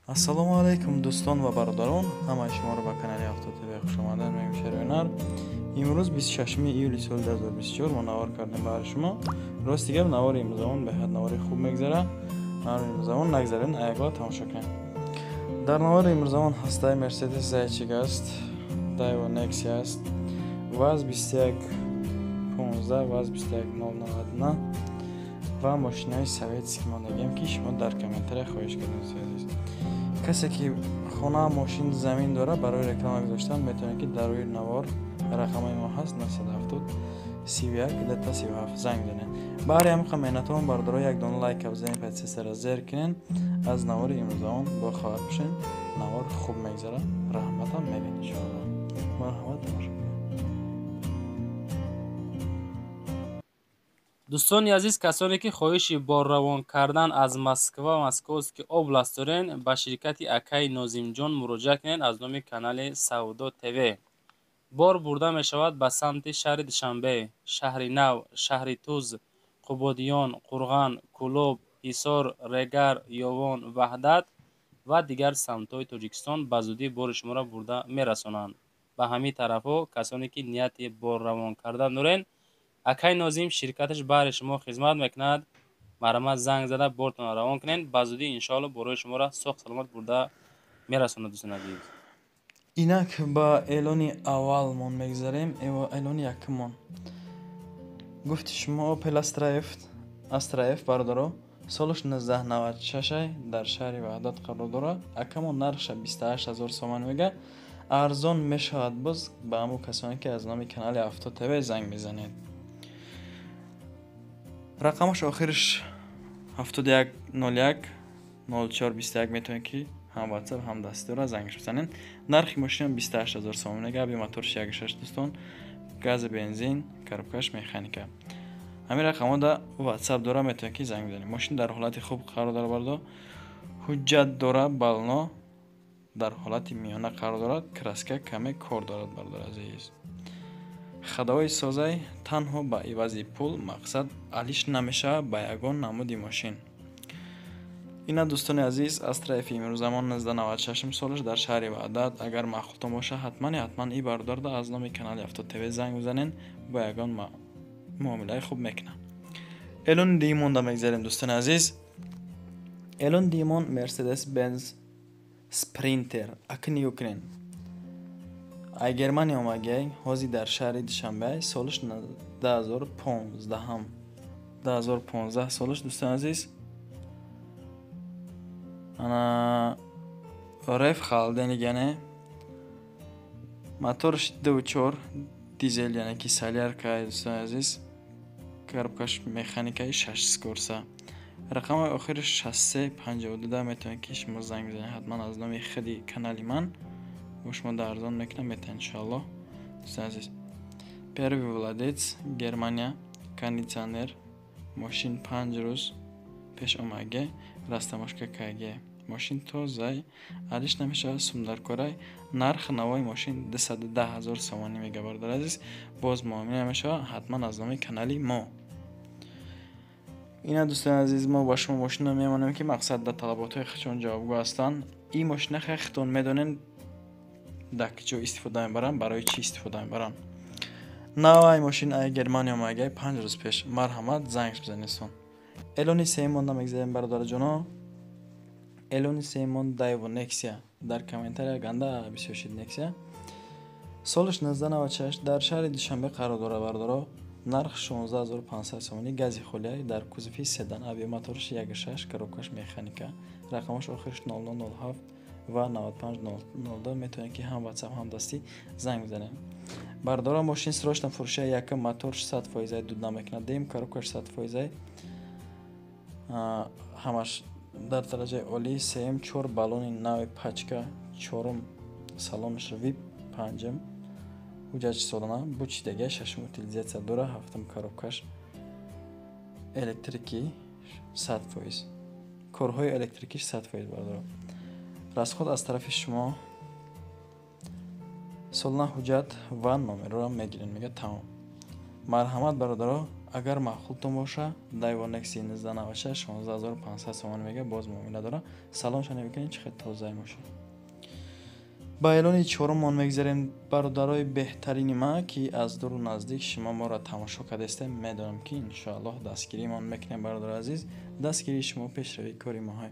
ассалому алайкум дӯстон ва бародарон, ҳамаи шуморо ба канали Авто ТВ хуш омадед. Мем Шервинар. Имрӯз 26 июли соли 2024 мо навор кардем баҳри шумо. Рости гап навори имрӯзамон беҳад навори хуб мегзара. Навори имрӯзамон нагзарин, аягла тамошо кунем. Дар навори имрӯзамон ҳастаи Mercedes Zaychik аст, Daewoo Nexia аст. ВАЗ 2115, ВАЗ 21091 ва мошинаи советск мо дагем ки шумо дар комментария хоҳиш кардем. касе ки хона мошин замин дора барои реклама гузоштан метавонад ки дар рӯи навор рақамаи мо ҳаст 970 31 37 занг занед. баъри ҳамин қаменатон бардоро як дона лайк абзани подписатсияро зер кунен. аз навори имрӯзамон бохабар бошен. навор хуб мегзара, раҳматам мебинед иншоалло. марҳамат тамошо. дӯстони азиз, касоне ки хоҳиши борравон кардан аз Москваский област дорен, ба ширкати акаи Нозимҷон муроҷиат кунед аз номи канали Савдо ТВ. бор бурда мешавад ба самти шаҳри Душанбе, шаҳри Нав, шаҳри Туз, Қубодиён, Қурған, Кӯлоб, Ҳисор, Регар, Ёвон, Ваҳдат ва дигар самтҳои Тоҷикистон ба зудӣ бори шуморо бурда мерасонанд. ба ҳамин тарафҳо касоне ки нияти борравон кардан дорен, акай Нозим ширкаташ баҳри шумо хизмат мекунад. марҳамат занг зада бортонро равон кунед. ба зудӣ иншоалло борои шуморо соҳ саломат бурда мерасонад. дӯстони азиз, инак ба эълони аввалмон мегзарем. эълони якумон гуфти шумо Opel Astra F бардоро солаш 1996 дар шаҳри Ваҳдат қарор дорад. акамон нархша 28000 сомон мега. арзон мешавад боз ба ҳамо касоне ки аз номи канали Авто ТВ занг мезанед. рақамаш охириш 7101 0421 метавонед ки ҳам WhatsApp ҳам дастӣ дора зангаш бизанед. нархи мошина 28000 сомон мега. аби моторш 1.6 дӯстон, гази бензин, коробкаш механика. ҳамин рақамода WhatsApp дора, метавонед ки занг бизанед. мошин дар ҳолати хуб қарор дора бардо. ҳуҷҷат дора, бално дар ҳолати миёна қарор дорад. краска каме кор дорад бардор азиз. хадовои созай танҳо ба ивази пул мақсад алиш намешавад ба ягон намуди мошин. ина дӯстони азиз, Astra F имрӯзамон 1996 солаш дар шаҳри Ваҳдат. агар маъқултон боша ҳатман ин бардорда аз номи канали Авто ТВ занг бизанен, ба ягон муомилаи хуб мекунад. эълони диюмонда мегзарем дӯстони азиз. эълони диюмон Mercedes Benz Sprinter акни юкрен ай Германия омагай ҳозир дар шаҳри Душанбе солаш 2015 солаш дӯстони азиз. ана реф халденигане моторш 2.4 дизел, яъне ки солярка дӯстони азиз. коробкаш механикаи 6 скорса. рақами охириш 6352 метавонед ки шумо занг бизанед. ҳатман аз номи худи канали ман бо шумо дар арзон мекунам, метавонед иншоалло. дӯстони азиз, первый владелец Германия, кондитсионер, мошин 5 рӯз пеш омаге, растаможка КГ. мошин тозай, алиш намешавад, сумдаркорай. нарх навои мошин 210000 сомонӣ мега бардар азиз. боз муомила намешавад, ҳатман аз номи канали мо. ина дӯстони азиз, мо ба шумо мошина мемонем ки мақсад дар талаботҳои худшон ҷавобгӯ ҳастанд. ин мошина худтон медонед дар ҷо истифода мебаранд, барои чӣ истифода мебаранд. навай мошин ай Германия омагаи 5 рӯз пеш. марҳамат зангш бизанед. эълони сеюмонда мегзарем бародарҷоно. эълони сеюмон Daewoo Nexia дар комментария ганда бисёршид Nexia солаш 1996 дар шаҳри Душанбе қарор дора бардоро. нарх 16500 сомонӣ, гази холияй дар кузуфи седан, авиамоторш 1.6, коробкаш механика. рақамаш охириш 0007 ва 9502 метавонед ки ҳам WhatsApp ҳам дастӣ занг бизанед. бардора мошин срочно фурӯши якум, моторш 100% дуд намекунад, дем коробкаш 100%, ҳамаш дар дараҷаи олӣ, сеюм 4 баллони нави пачка, чорум салонаш VIP, панҷум ҳуҷҷати солона, бучидаги, шашум утилизатсия дора, ҳафтум коробкаш электрики 100%, корҳои электрикиш 100% бардора. расход аз тарафи шумо солона ҳуҷҷат ва номерро мегирен, мега тамом. марҳамат бародаро, агар маъқултон боша Daivonex 1996 16500 сомон мега боз муомила дора. Салоншон мекунед чӣ қадр тоза мошин. ба эълони чорумон мегзарем бародарои беҳтарини ма ки аз дуру наздик шумо моро тамошо кардастем. Медонам ки иншоаллоҳ дастгиримон мекунем бародари азиз. Дастгирии шумо пешравии кори моҳай.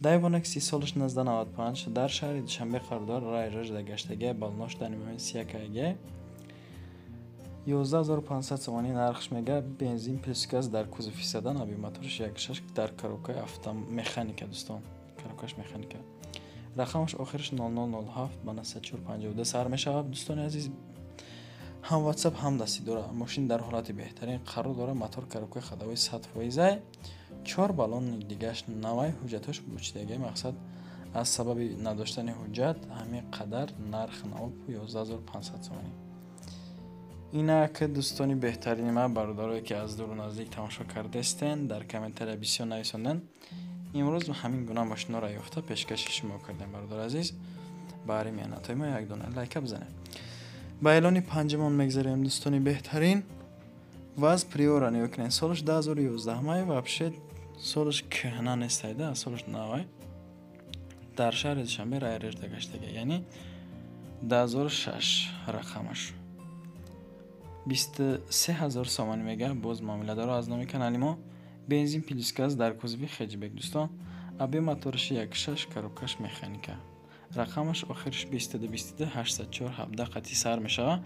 Daivonex соли 1995 дар шаҳри Душанбе қарор дорад. Рай рожда гаштаги балнош дар момент сиякаги 11500 сомонӣ нархш мега. Бензин плюс газ дар кузови седан, аби моторш 1.6 дар коробкаи автомеханика дӯстон. Коробкаш механика. Рақамаш охираш 0007 ба 9452 сар мешавад. Дӯстони азиз, ҳам WhatsApp ҳам дастӣ дорад. Мошин дар ҳолати беҳтарин қарор дорад. Мотор коробкаи ходовои 100%. 4 баллони дигаш навай, ҳуҷҷатош бучидаги мақсад аз сабаби надоштани ҳуҷҷат ҳамин қадар нарх навоб 11500 сомонӣ. Инак дӯстони беҳтарини ма бародарое ки аз дуру наздик тамошо кардастен, дар комментария бисёр нависонден. имрӯз ҳамин гуна мошинҳоро ёфта пешкаши шумо кардем бародари азиз. баъри меҳнатҳои мо як дона лайка бизанед. ба эълони панҷумон мегзарем дӯстони беҳтарин. ваз приора нигоҳ кунед. солиш 2011 май вообще солиш кӯҳна нестайда, солиш навай. дар шаҳри Душанбе рай режда гаштаги, яъни 2006 рақамаш 23000 сомонӣ мега. боз муомила дора аз номи канали мо. бензин плюс газ дар кузови хеҷбек дӯстон. аби моторши 1.6 коробкаш механика. рақамаш охирш 22 804 17 қати сар мешава.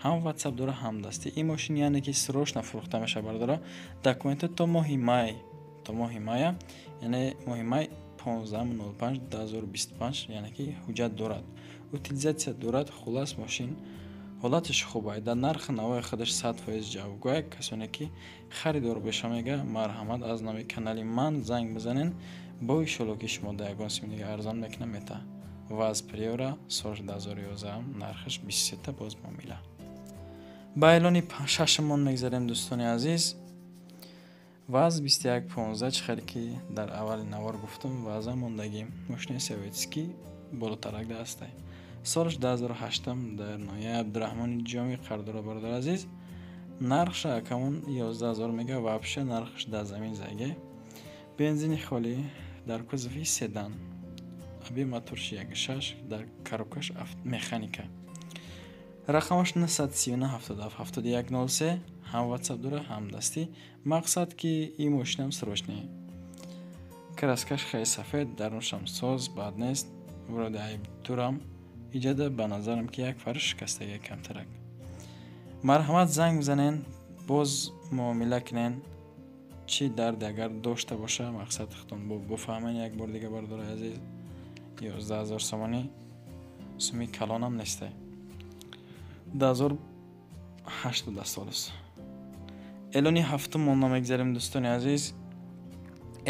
ҳам WhatsApp дора, ҳам дастӣ. ин мошин яъне ки срочно фурӯхта мешава бародаро. документот то моҳи май, яъне моҳи май 15/05/2025 яъне ки ҳуҷҷат дорад, утилизатсия дорад. хулас мошин ҳолатиш хуб. дар нархи навои худаш 100% ҷавобгӯ. касоне ки харидор беша мега, марҳамат аз номи канали ман занг бизанен. бо иншоалло ки шумо да ягон симнига арзон мекунам мета. ваз приора соли 2011 нархаш 23 боз муомила. ба эълони шашумон мегзарем дӯстони азиз. ваз 2115 чӣ хеле ки дар аввали навор гуфтам, ваза мондагӣ мошини советский болотаракда ҳастай. солиш 2008 дар ноҳияи Абдураҳмони ҷоми қардора бародар азиз. нархша акамон 11000 мега. вообще нархш дар замин заге. бензини холӣ дар кузови седан, аби моторши 1.6 дар коробкаш механика. рақамаш 939777103. ҳам WhatsApp дора, ҳам дастӣ. мақсад ки ин мошинам срочни. краскаш хеле сафед, даруншам соз, бад нест. вуроди айб турам иҷода ба назарам ки як фарш шикастаги камтарак. марҳамат занг бизанен, боз муомила кунен. чӣ дарде агар дошта боша мақсад худтон буфаҳмен як бор дига бародари азиз. 11000 сомонӣ суми калонам нестай. 2008 солис. эълони ҳафтумон мегзарем дӯстони азиз.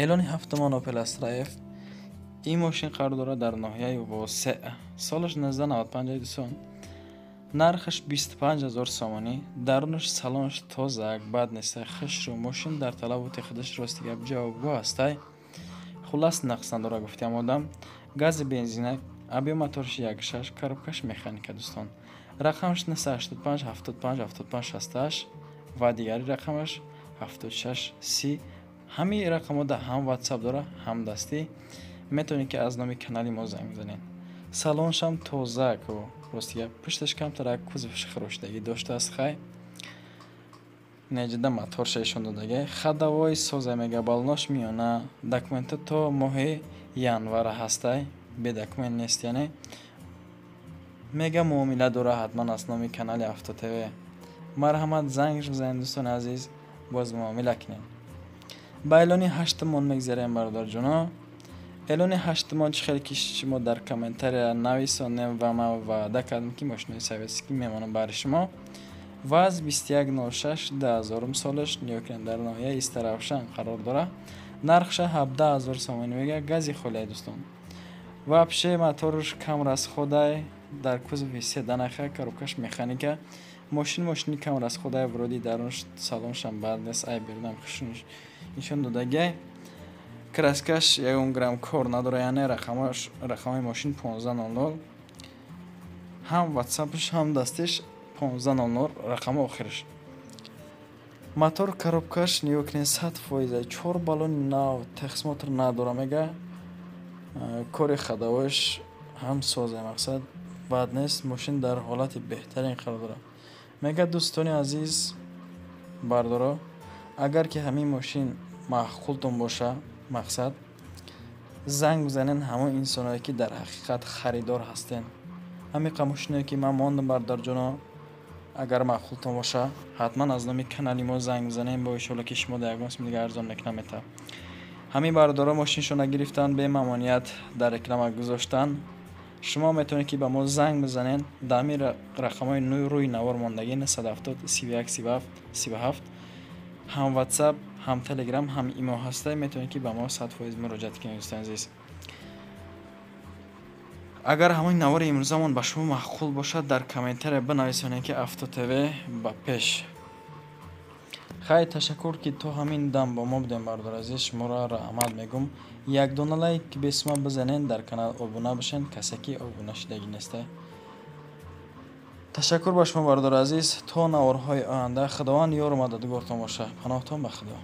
эълони ҳафтумон Opel Astra F. ин мошин қарор дорад дар ноҳияи Восеъ. солиш 1995 дӯстон. нархаш 25000 сомонӣ. дарунаш салонаш тозак, бад нестай, хушрӯ. мошин дар талаботи худаш рости гап ҷавобгӯ ҳастай. хулас нақс надора гуфтиам одам. гази бензинак, аби моторши 1.6 коробкаш механика дӯстон. рақамаш 985 75 75 68 ва дигари рақамаш 76 30. ҳамин рақамода ҳам WhatsApp дора, ҳам дастӣ. метавонед ки аз номи канали мо занг бизанед. салоншам тозак, ростига пушташ камтарак, кузовш хирошдагӣ доштааст. хай неҷида моторша ишон додаги. ходовои соза мега балнош миёна. документа то моҳи январ ҳастай. бе документ нест, яъне мега муомила дора ҳатман аз номи канали Авто ТВ. марҳамат занг бизанед дӯстони азиз, боз муомила кунед. ба эълони ҳаштумон мегзарем бародарҷоно. эълони ҳаштумон чӣ хеле ки шумо дар комментария нависонем ва ман ваъда кардам ки мошинои советский мемонам бари шумо. ваз 2106 2000 солиш нигоҳ кунед, дар ноҳияи Истаравшан қарор дора. нархша 17000 сомонӣ мега. гази холия дӯстон. вообще моторш кам расходай, дар кузови седанаха, коробкаш механика. мошини кам расходай, вуроди дарунш салоншам бад нест, ай бердам хушунш нишон додагай. краскаш 1 грамм кор надора, яъне рақамаи мошин 1500. ҳам WhatsAppш ҳам дастиш 1500 рақами охираш. мотор коробкаш нигоҳ кунед 100%, 4 баллони нав, тахсимотр надора, мега кори хадавош ҳам соза, мақсад бад нест, мошин дар ҳолати беҳтарин қарор дорад. мега дӯстони азиз бардоро, агар ки ҳамин мошин маъқултон боша, мақсад занг бизанен ҳамон инсоное ки дар ҳақиқат харидор ҳастен. ҳамиқа мошиное ки ман мондам бардорҷоно, агар маъқултон боша ҳатман аз номи канали мо занг бизанем, бо иншоалло ки шумо диагноз мидига арзон мекунам мета. ҳамин бардоро мошиншона гирифтан, бе мамоният дар реклама гузоштан. шумо метавонед ки ба мо занг бизанен дар ҳамин рақамҳои рӯи навор мондагӣ 970 31 37 37. ҳам ватсап, ҳам телеграм, ҳам имо ҳаста. метавонед ки ба мо 100% муроҷиат кунед дӯстони азиз. агар ҳамои навори имрӯзамон ба шумо маъқул бошад, дар комментария бинависонед ки Автотв ба пеш. хай ташаккур ки то ҳамин дам бо мо будем бардор азиз. шуморо раҳмат мегум. як дона лайк бесма бизанен, дар канал обуна бошен, касе ки обуна шудагӣ неста. ташаккур ба шумо бардор азиз. то наворҳои оянда худованд ёру мададгортон боша. паноҳтон ба худо.